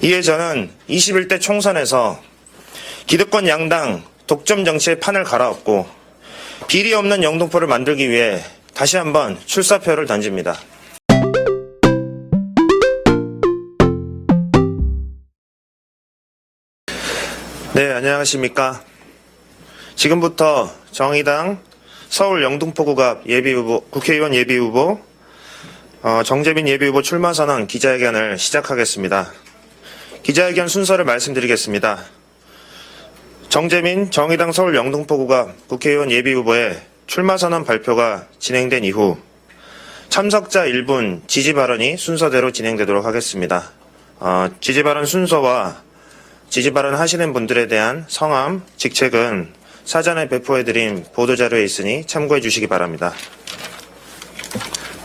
이에 저는 21대 총선에서 기득권 양당 독점 정치의 판을 갈아엎고 비리 없는 영등포를 만들기 위해 다시 한번 출사표를 던집니다. 네, 안녕하십니까. 지금부터 정의당 서울 영등포구갑 예비후보, 국회의원 예비후보 정재민 예비후보 출마선언 기자회견을 시작하겠습니다. 기자회견 순서를 말씀드리겠습니다. 정재민 정의당 서울 영등포구갑 국회의원 예비후보의 출마선언 발표가 진행된 이후 참석자 1분 지지 발언이 순서대로 진행되도록 하겠습니다. 지지 발언 순서와 지지 발언 하시는 분들에 대한 성함, 직책은 사전에 배포해드린 보도자료에 있으니 참고해 주시기 바랍니다.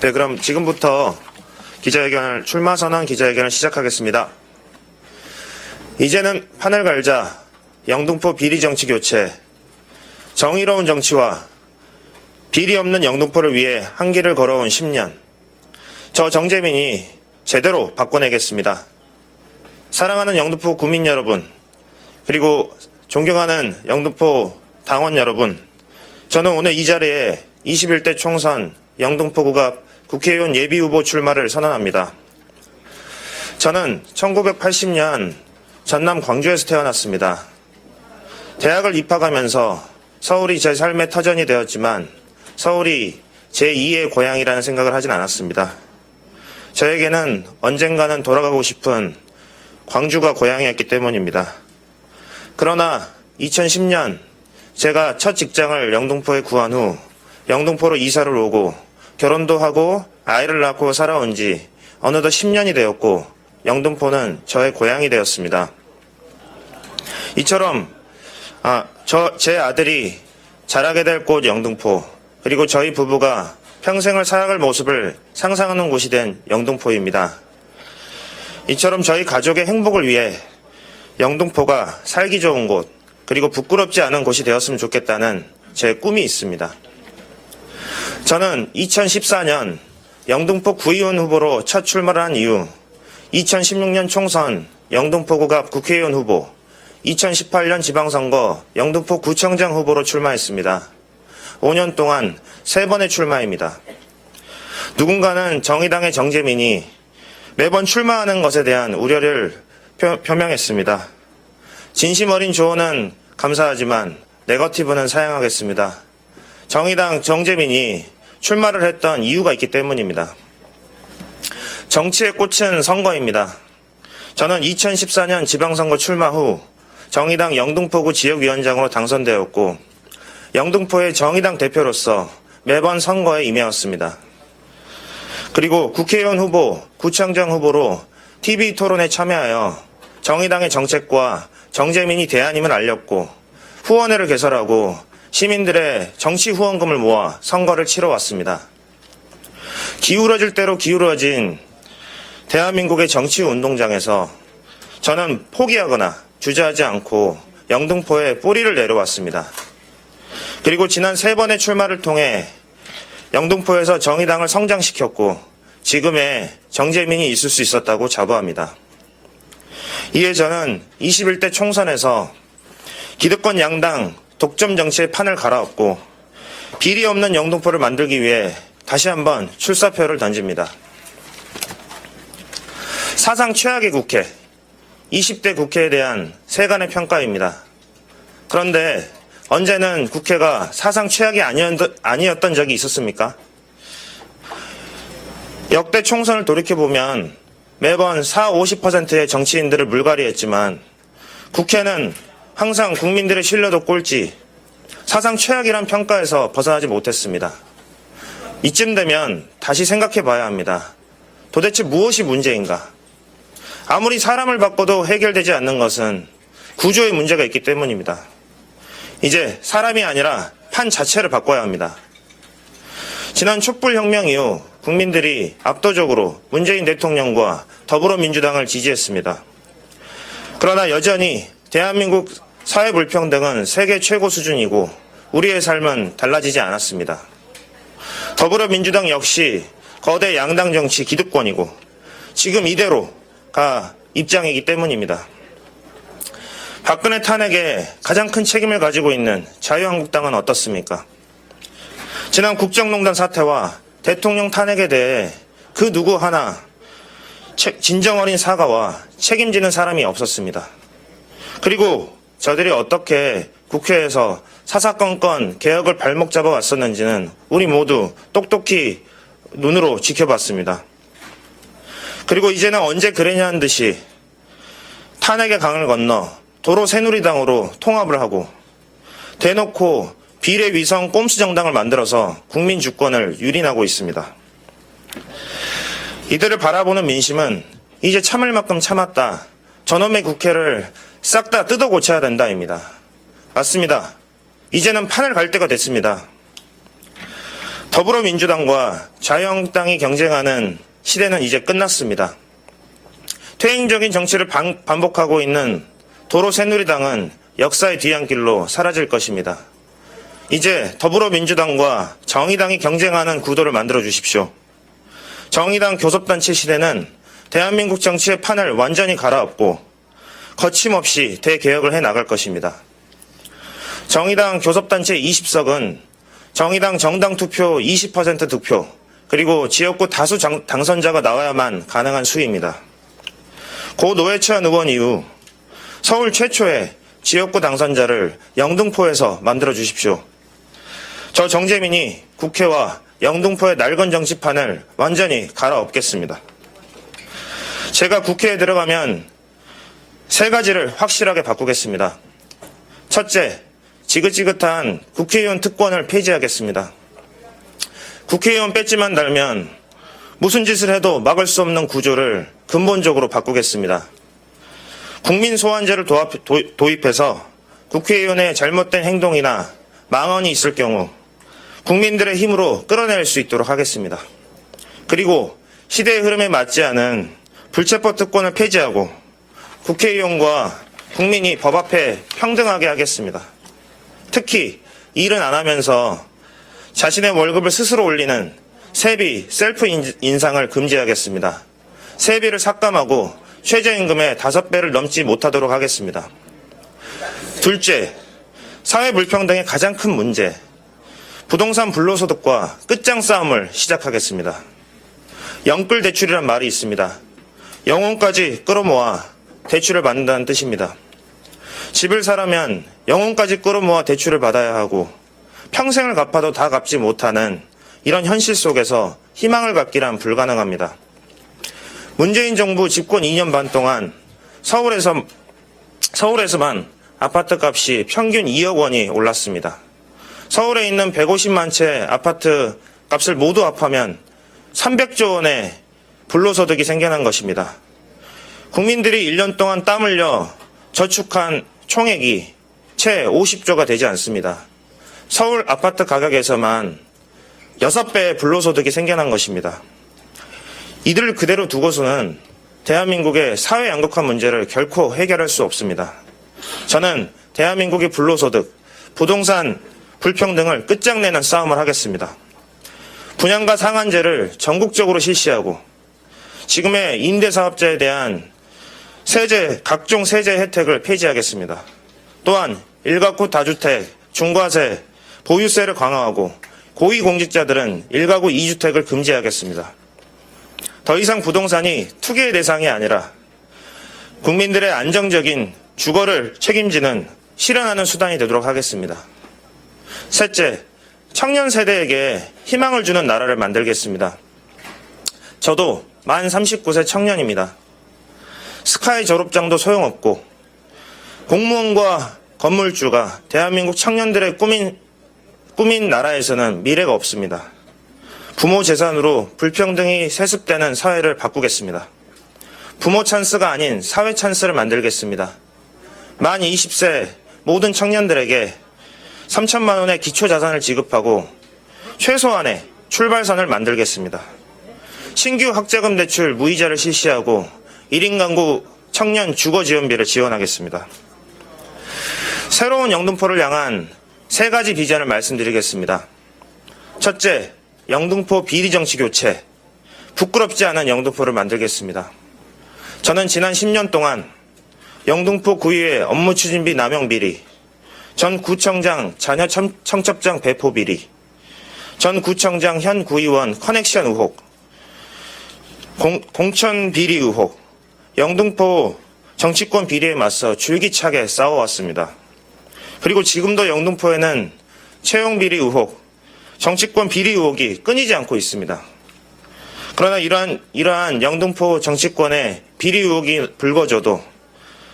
네, 그럼 지금부터 출마선언 기자회견을 시작하겠습니다. 이제는 판을 갈자 영등포 비리 정치 교체, 정의로운 정치와 비리 없는 영등포를 위해 한 길을 걸어온 10년. 저 정재민이 제대로 바꿔내겠습니다. 사랑하는 영등포 구민 여러분, 그리고 존경하는 영등포 당원 여러분, 저는 오늘 이 자리에 21대 총선 영등포구갑 국회의원 예비후보 출마를 선언합니다. 저는 1980년 전남 광주에서 태어났습니다. 대학을 입학하면서 서울이 제 삶의 터전이 되었지만 서울이 제2의 고향이라는 생각을 하진 않았습니다. 저에게는 언젠가는 돌아가고 싶은 광주가 고향이었기 때문입니다. 그러나 2010년 제가 첫 직장을 영등포에 구한 후 영등포로 이사를 오고 결혼도 하고 아이를 낳고 살아온 지 어느덧 10년이 되었고 영등포는 저의 고향이 되었습니다. 이처럼 제 아들이 자라게 될 곳 영등포, 그리고 저희 부부가 평생을 살아갈 모습을 상상하는 곳이 된 영등포입니다. 이처럼 저희 가족의 행복을 위해 영등포가 살기 좋은 곳, 그리고 부끄럽지 않은 곳이 되었으면 좋겠다는 제 꿈이 있습니다. 저는 2014년 영등포 구의원 후보로 첫 출마를 한 이후 2016년 총선 영등포구갑 국회의원 후보, 2018년 지방선거 영등포 구청장 후보로 출마했습니다. 5년 동안 3번의 출마입니다. 누군가는 정의당의 정재민이 매번 출마하는 것에 대한 우려를 표명했습니다. 진심 어린 조언은 감사하지만 네거티브는 사양하겠습니다. 정의당 정재민이 출마를 했던 이유가 있기 때문입니다. 정치의 꽃은 선거입니다. 저는 2014년 지방선거 출마 후 정의당 영등포구 지역위원장으로 당선되었고 영등포의 정의당 대표로서 매번 선거에 임해왔습니다. 그리고 국회의원 후보, 구청장 후보로 TV 토론에 참여하여 정의당의 정책과 정재민이 대안임을 알렸고 후원회를 개설하고 시민들의 정치 후원금을 모아 선거를 치러왔습니다. 기울어질 대로 기울어진 대한민국의 정치 운동장에서 저는 포기하거나 주저하지 않고 영등포에 뿌리를 내려왔습니다. 그리고 지난 3번의 출마를 통해 영등포에서 정의당을 성장시켰고 지금의 정재민이 있을 수 있었다고 자부합니다. 이에 저는 21대 총선에서 기득권 양당 독점 정치의 판을 갈아엎고 비리 없는 영등포를 만들기 위해 다시 한번 출사표를 던집니다. 사상 최악의 국회, 20대 국회에 대한 세간의 평가입니다. 그런데 언제는 국회가 사상 최악이 아니었던 적이 있었습니까? 역대 총선을 돌이켜보면 매번 40~50%의 정치인들을 물갈이했지만 국회는 항상 국민들의 신뢰도 꼴찌, 사상 최악이란 평가에서 벗어나지 못했습니다. 이쯤 되면 다시 생각해 봐야 합니다. 도대체 무엇이 문제인가? 아무리 사람을 바꿔도 해결되지 않는 것은 구조의 문제가 있기 때문입니다. 이제 사람이 아니라 판 자체를 바꿔야 합니다. 지난 촛불혁명 이후 국민들이 압도적으로 문재인 대통령과 더불어민주당을 지지했습니다. 그러나 여전히 대한민국 사회 불평등은 세계 최고 수준이고 우리의 삶은 달라지지 않았습니다. 더불어민주당 역시 거대 양당 정치 기득권이고 지금 이대로가 입장이기 때문입니다. 박근혜 탄핵에 가장 큰 책임을 가지고 있는 자유한국당은 어떻습니까? 지난 국정농단 사태와 대통령 탄핵에 대해 그 누구 하나 진정 어린 사과와 책임지는 사람이 없었습니다. 그리고 저들이 어떻게 국회에서 사사건건 개혁을 발목 잡아 왔었는지는 우리 모두 똑똑히 눈으로 지켜봤습니다. 그리고 이제는 언제 그랬냐는 듯이 탄핵의 강을 건너 도로 새누리당으로 통합을 하고 대놓고 비례위성 꼼수 정당을 만들어서 국민 주권을 유린하고 있습니다. 이들을 바라보는 민심은 이제 참을 만큼 참았다. 저놈의 국회를 싹 다 뜯어 고쳐야 된다입니다. 맞습니다. 이제는 판을 갈 때가 됐습니다. 더불어민주당과 자유한국당이 경쟁하는 시대는 이제 끝났습니다. 퇴행적인 정치를 반복하고 있는 도로 새누리당은 역사의 뒤안길로 사라질 것입니다. 이제 더불어민주당과 정의당이 경쟁하는 구도를 만들어 주십시오. 정의당 교섭단체 시대는 대한민국 정치의 판을 완전히 갈아엎고 거침없이 대개혁을 해나갈 것입니다. 정의당 교섭단체 20석은 정의당 정당 투표 20% 득표 그리고 지역구 다수 당선자가 나와야만 가능한 수입니다. 고 노회찬 의원 이후 서울 최초의 지역구 당선자를 영등포에서 만들어 주십시오. 저 정재민이 국회와 영등포의 낡은 정치판을 완전히 갈아엎겠습니다. 제가 국회에 들어가면 세 가지를 확실하게 바꾸겠습니다. 첫째, 지긋지긋한 국회의원 특권을 폐지하겠습니다. 국회의원 배지만 달면 무슨 짓을 해도 막을 수 없는 구조를 근본적으로 바꾸겠습니다. 국민소환제를 도입해서 국회의원의 잘못된 행동이나 망언이 있을 경우 국민들의 힘으로 끌어낼 수 있도록 하겠습니다. 그리고 시대의 흐름에 맞지 않은 불체포 특권을 폐지하고 국회의원과 국민이 법 앞에 평등하게 하겠습니다. 특히 일은 안 하면서 자신의 월급을 스스로 올리는 세비, 셀프 인상을 금지하겠습니다. 세비를 삭감하고 최저임금의 5배를 넘지 못하도록 하겠습니다. 둘째, 사회 불평등의 가장 큰 문제, 부동산 불로소득과 끝장 싸움을 시작하겠습니다. 영끌 대출이란 말이 있습니다. 영혼까지 끌어모아 대출을 받는다는 뜻입니다. 집을 사려면 영혼까지 끌어모아 대출을 받아야 하고 평생을 갚아도 다 갚지 못하는 이런 현실 속에서 희망을 갖기란 불가능합니다. 문재인 정부 집권 2년 반 동안 서울에서만 아파트 값이 평균 2억 원이 올랐습니다. 서울에 있는 150만 채 아파트 값을 모두 합하면 300조 원의 불로소득이 생겨난 것입니다. 국민들이 1년 동안 땀 흘려 저축한 총액이 채 50조가 되지 않습니다. 서울 아파트 가격에서만 6배의 불로소득이 생겨난 것입니다. 이들을 그대로 두고서는 대한민국의 사회 양극화 문제를 결코 해결할 수 없습니다. 저는 대한민국의 불로소득, 부동산 불평등을 끝장내는 싸움을 하겠습니다. 분양가 상한제를 전국적으로 실시하고 지금의 임대사업자에 대한 각종 세제 혜택을 폐지하겠습니다. 또한 일가구 다주택, 중과세, 보유세를 강화하고 고위공직자들은 일가구 2주택을 금지하겠습니다. 더 이상 부동산이 투기의 대상이 아니라 국민들의 안정적인 주거를 책임지는 실현하는 수단이 되도록 하겠습니다. 셋째, 청년 세대에게 희망을 주는 나라를 만들겠습니다. 저도 만 39세 청년입니다. 스카이 졸업장도 소용없고 공무원과 건물주가 대한민국 청년들의 꿈인 나라에서는 미래가 없습니다. 부모 재산으로 불평등이 세습되는 사회를 바꾸겠습니다. 부모 찬스가 아닌 사회 찬스를 만들겠습니다. 만 20세 모든 청년들에게 3천만 원의 기초자산을 지급하고 최소한의 출발선을 만들겠습니다. 신규 학자금 대출 무이자를 실시하고 1인 가구 청년 주거지원비를 지원하겠습니다. 새로운 영등포를 향한 세 가지 비전을 말씀드리겠습니다. 첫째, 영등포 비리정치 교체, 부끄럽지 않은 영등포를 만들겠습니다. 저는 지난 10년 동안 영등포 구의회 업무 추진비 남용 비리, 전 구청장 자녀 청첩장 배포 비리, 전 구청장 현 구의원 커넥션 의혹, 공천 비리 의혹, 영등포 정치권 비리에 맞서 줄기차게 싸워왔습니다. 그리고 지금도 영등포에는 채용 비리 의혹, 정치권 비리 의혹이 끊이지 않고 있습니다. 그러나 이러한 영등포 정치권의 비리 의혹이 불거져도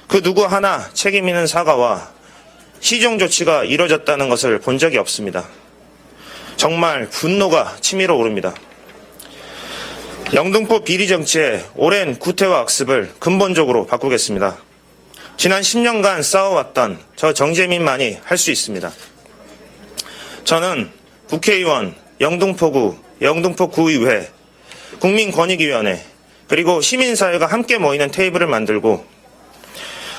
그 누구 하나 책임 있는 사과와 시정 조치가 이뤄졌다는 것을 본 적이 없습니다. 정말 분노가 치밀어 오릅니다. 영등포 비리 정치의 오랜 구태와 악습을 근본적으로 바꾸겠습니다. 지난 10년간 싸워왔던 저 정재민만이 할 수 있습니다. 저는 국회의원, 영등포구, 영등포구의회, 국민권익위원회, 그리고 시민사회가 함께 모이는 테이블을 만들고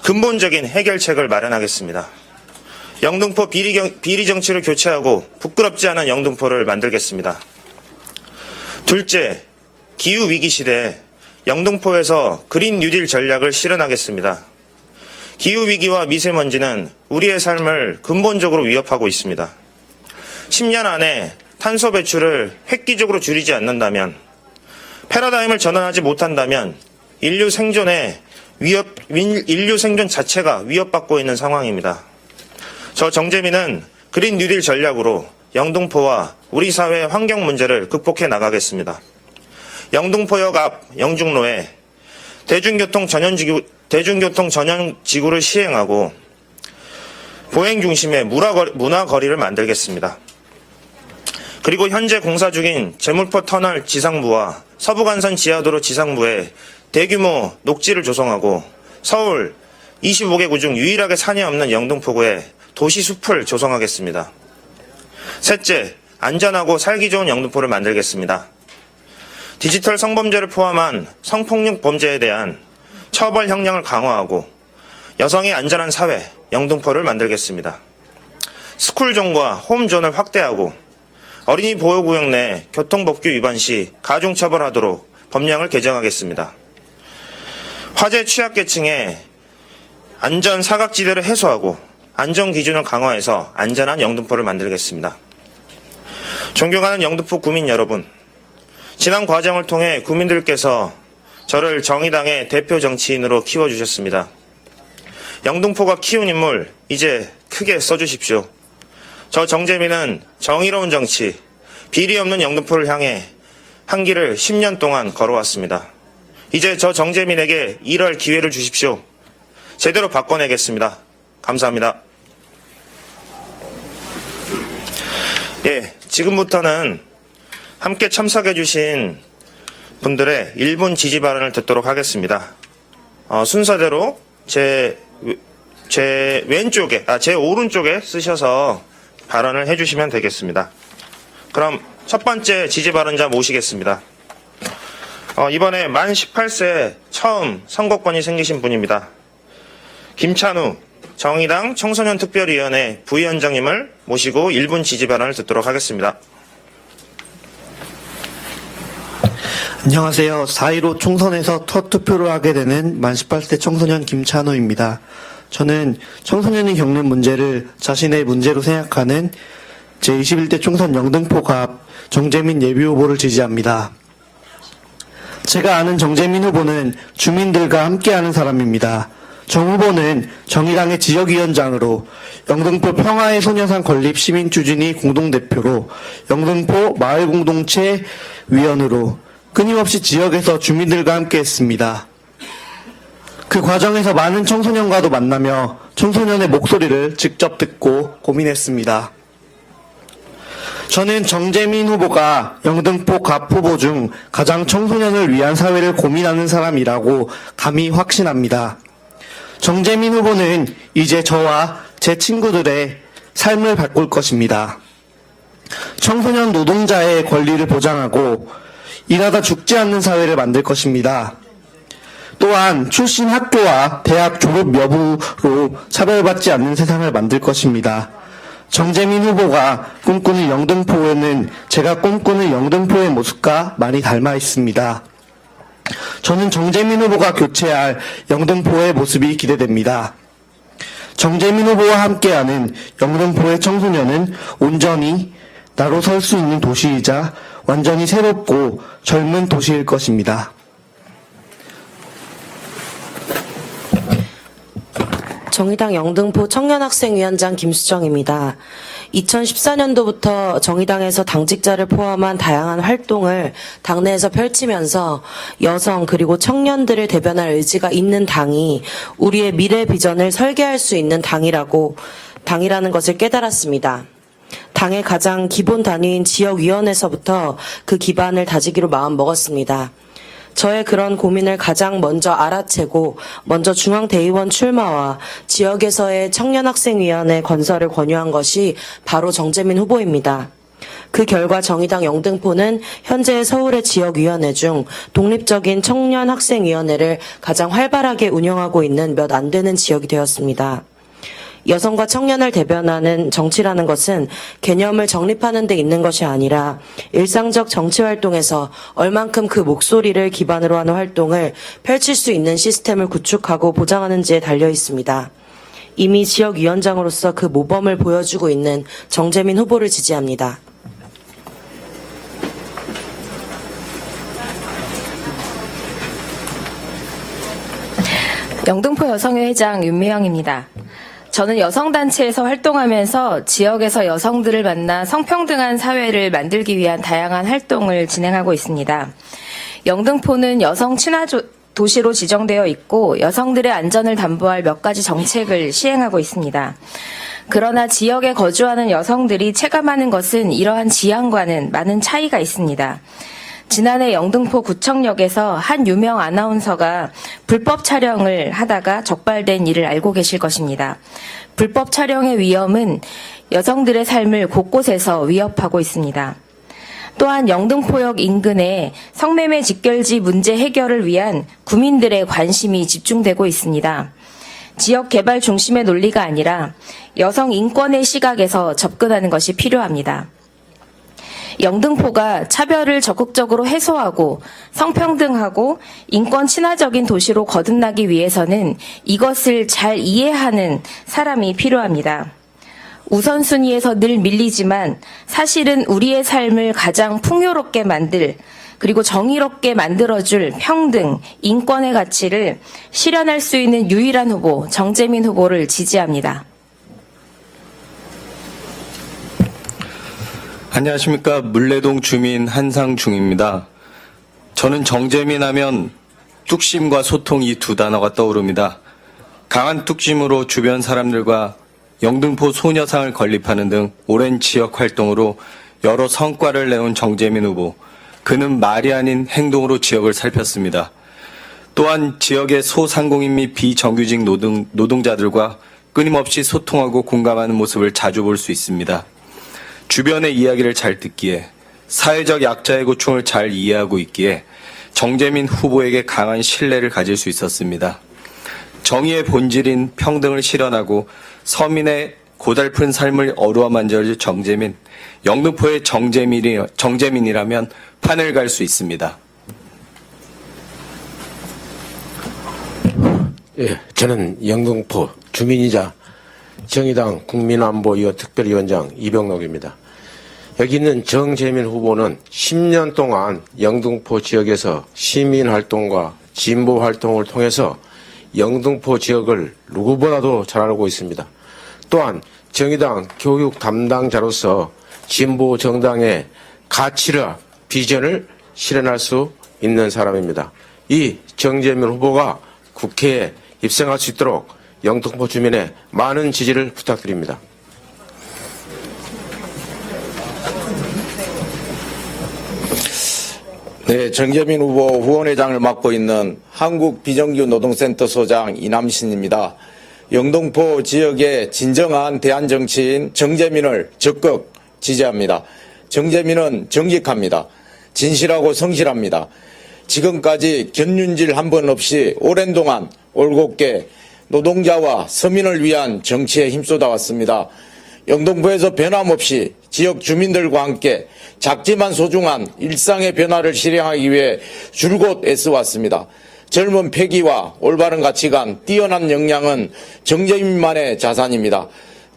근본적인 해결책을 마련하겠습니다. 영등포 비리 정치를 교체하고 부끄럽지 않은 영등포를 만들겠습니다. 둘째, 기후위기 시대에 영등포에서 그린 뉴딜 전략을 실현하겠습니다. 기후위기와 미세먼지는 우리의 삶을 근본적으로 위협하고 있습니다. 10년 안에 탄소 배출을 획기적으로 줄이지 않는다면, 패러다임을 전환하지 못한다면 인류 생존 자체가 위협받고 있는 상황입니다. 저 정재민은 그린 뉴딜 전략으로 영등포와 우리 사회의 환경 문제를 극복해 나가겠습니다. 영등포역 앞 영중로에 대중교통 전용 지구를 시행하고 보행 중심의 문화거리를 만들겠습니다. 그리고 현재 공사 중인 제물포 터널 지상부와 서부간선 지하도로 지상부에 대규모 녹지를 조성하고 서울 25개 구 중 유일하게 산이 없는 영등포구에 도시숲을 조성하겠습니다. 셋째, 안전하고 살기 좋은 영등포를 만들겠습니다. 디지털 성범죄를 포함한 성폭력 범죄에 대한 처벌 형량을 강화하고 여성의 안전한 사회, 영등포를 만들겠습니다. 스쿨존과 홈존을 확대하고 어린이 보호구역 내 교통법규 위반 시 가중처벌하도록 법령을 개정하겠습니다. 화재 취약계층의 안전 사각지대를 해소하고 안전기준을 강화해서 안전한 영등포를 만들겠습니다. 존경하는 영등포 구민 여러분, 지난 과정을 통해 국민들께서 저를 정의당의 대표 정치인으로 키워주셨습니다. 영등포가 키운 인물 이제 크게 써주십시오. 저 정재민은 정의로운 정치, 비리 없는 영등포를 향해 한 길을 10년 동안 걸어왔습니다. 이제 저 정재민에게 일할 기회를 주십시오. 제대로 바꿔내겠습니다. 감사합니다. 지금부터는 함께 참석해주신 분들의 1분 지지 발언을 듣도록 하겠습니다. 순서대로 제 오른쪽에 쓰셔서 발언을 해주시면 되겠습니다. 그럼 첫 번째 지지 발언자 모시겠습니다. 이번에 만 18세 처음 선거권이 생기신 분입니다. 김찬우 정의당 청소년특별위원회 부위원장님을 모시고 1분 지지 발언을 듣도록 하겠습니다. 안녕하세요. 4.15 총선에서 첫 투표를 하게 되는 만 18세 청소년 김찬우입니다. 저는 청소년이 겪는 문제를 자신의 문제로 생각하는 제21대 총선 영등포갑 정재민 예비후보를 지지합니다. 제가 아는 정재민 후보는 주민들과 함께하는 사람입니다. 정 후보는 정의당의 지역위원장으로 영등포 평화의 소녀상 건립 시민추진위 공동대표로 영등포 마을공동체 위원으로 끊임없이 지역에서 주민들과 함께했습니다. 그 과정에서 많은 청소년과도 만나며 청소년의 목소리를 직접 듣고 고민했습니다. 저는 정재민 후보가 영등포 갑 후보 중 가장 청소년을 위한 사회를 고민하는 사람이라고 감히 확신합니다. 정재민 후보는 이제 저와 제 친구들의 삶을 바꿀 것입니다. 청소년 노동자의 권리를 보장하고 일하다 죽지 않는 사회를 만들 것입니다. 또한 출신 학교와 대학 졸업 여부로 차별받지 않는 세상을 만들 것입니다. 정재민 후보가 꿈꾸는 영등포에는 제가 꿈꾸는 영등포의 모습과 많이 닮아 있습니다. 저는 정재민 후보가 교체할 영등포의 모습이 기대됩니다. 정재민 후보와 함께하는 영등포의 청소년은 온전히 나로 설 수 있는 도시이자 완전히 새롭고 젊은 도시일 것입니다. 정의당 영등포 청년학생위원장 김수정입니다. 2014년도부터 정의당에서 당직자를 포함한 다양한 활동을 당내에서 펼치면서 여성 그리고 청년들을 대변할 의지가 있는 당이 우리의 미래 비전을 설계할 수 있는 당이라는 것을 깨달았습니다. 당의 가장 기본 단위인 지역위원회에서부터 그 기반을 다지기로 마음먹었습니다. 저의 그런 고민을 가장 먼저 알아채고 먼저 중앙대의원 출마와 지역에서의 청년학생위원회 건설을 권유한 것이 바로 정재민 후보입니다. 그 결과 정의당 영등포는 현재 서울의 지역위원회 중 독립적인 청년학생위원회를 가장 활발하게 운영하고 있는 몇 안 되는 지역이 되었습니다. 여성과 청년을 대변하는 정치라는 것은 개념을 정립하는 데 있는 것이 아니라 일상적 정치 활동에서 얼만큼 그 목소리를 기반으로 하는 활동을 펼칠 수 있는 시스템을 구축하고 보장하는지에 달려 있습니다. 이미 지역위원장으로서 그 모범을 보여주고 있는 정재민 후보를 지지합니다. 영등포 여성회 회장 윤미영입니다. 저는 여성단체에서 활동하면서 지역에서 여성들을 만나 성평등한 사회를 만들기 위한 다양한 활동을 진행하고 있습니다. 영등포는 여성 친화 도시로 지정되어 있고 여성들의 안전을 담보할 몇 가지 정책을 시행하고 있습니다. 그러나 지역에 거주하는 여성들이 체감하는 것은 이러한 지향과는 많은 차이가 있습니다. 지난해 영등포 구청역에서 한 유명 아나운서가 불법 촬영을 하다가 적발된 일을 알고 계실 것입니다. 불법 촬영의 위험은 여성들의 삶을 곳곳에서 위협하고 있습니다. 또한 영등포역 인근에 성매매 직결지 문제 해결을 위한 구민들의 관심이 집중되고 있습니다. 지역 개발 중심의 논리가 아니라 여성 인권의 시각에서 접근하는 것이 필요합니다. 영등포가 차별을 적극적으로 해소하고 성평등하고 인권 친화적인 도시로 거듭나기 위해서는 이것을 잘 이해하는 사람이 필요합니다. 우선순위에서 늘 밀리지만 사실은 우리의 삶을 가장 풍요롭게 그리고 정의롭게 만들어줄 평등, 인권의 가치를 실현할 수 있는 유일한 후보, 정재민 후보를 지지합니다. 안녕하십니까. 물레동 주민 한상중입니다. 저는 정재민 하면 뚝심과 소통 이 두 단어가 떠오릅니다. 강한 뚝심으로 주변 사람들과 영등포 소녀상을 건립하는 등 오랜 지역 활동으로 여러 성과를 내온 정재민 후보. 그는 말이 아닌 행동으로 지역을 살폈습니다. 또한 지역의 소상공인 및 비정규직 노동자들과 끊임없이 소통하고 공감하는 모습을 자주 볼 수 있습니다. 주변의 이야기를 잘 듣기에 사회적 약자의 고충을 잘 이해하고 있기에 정재민 후보에게 강한 신뢰를 가질 수 있었습니다. 정의의 본질인 평등을 실현하고 서민의 고달픈 삶을 어루와 만져줄 정재민, 영등포의 정재민이라면 판을 갈 수 있습니다. 예, 저는 영등포 주민이자 정의당 국민안보위원 특별위원장 이병록입니다. 여기 있는 정재민 후보는 10년 동안 영등포 지역에서 시민활동과 진보활동을 통해서 영등포 지역을 누구보다도 잘 알고 있습니다. 또한 정의당 교육 담당자로서 진보 정당의 가치와 비전을 실현할 수 있는 사람입니다. 이 정재민 후보가 국회에 입성할 수 있도록 영등포 주민의 많은 지지를 부탁드립니다. 네, 정재민 후보 후원회장을 맡고 있는 한국비정규노동센터 소장 이남신입니다. 영등포 지역의 진정한 대안정치인 정재민을 적극 지지합니다. 정재민은 정직합니다. 진실하고 성실합니다. 지금까지 견륜질 한 번 없이 오랜 동안 올곧게 노동자와 서민을 위한 정치에 힘쏟아 왔습니다. 영등포에서 변함없이 지역 주민들과 함께 작지만 소중한 일상의 변화를 실행하기 위해 줄곧 애써왔습니다. 젊은 패기와 올바른 가치관, 뛰어난 역량은 정재민만의 자산입니다.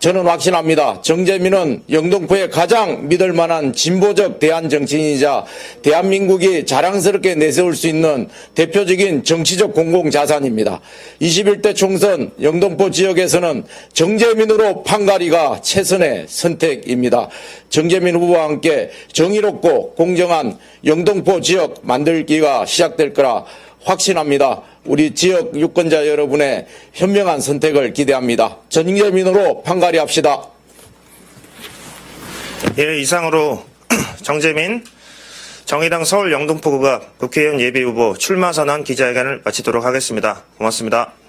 저는 확신합니다. 정재민은 영등포의 가장 믿을 만한 진보적 대안 정치인이자 대한민국이 자랑스럽게 내세울 수 있는 대표적인 정치적 공공자산입니다. 21대 총선 영등포 지역에서는 정재민으로 판가리가 최선의 선택입니다. 정재민 후보와 함께 정의롭고 공정한 영등포 지역 만들기가 시작될 거라 확신합니다. 우리 지역 유권자 여러분의 현명한 선택을 기대합니다. 정재민으로 판가리 합시다. 예, 이상으로 정재민 정의당 서울 영등포구가 국회의원 예비후보 출마 선언 기자회견을 마치도록 하겠습니다. 고맙습니다.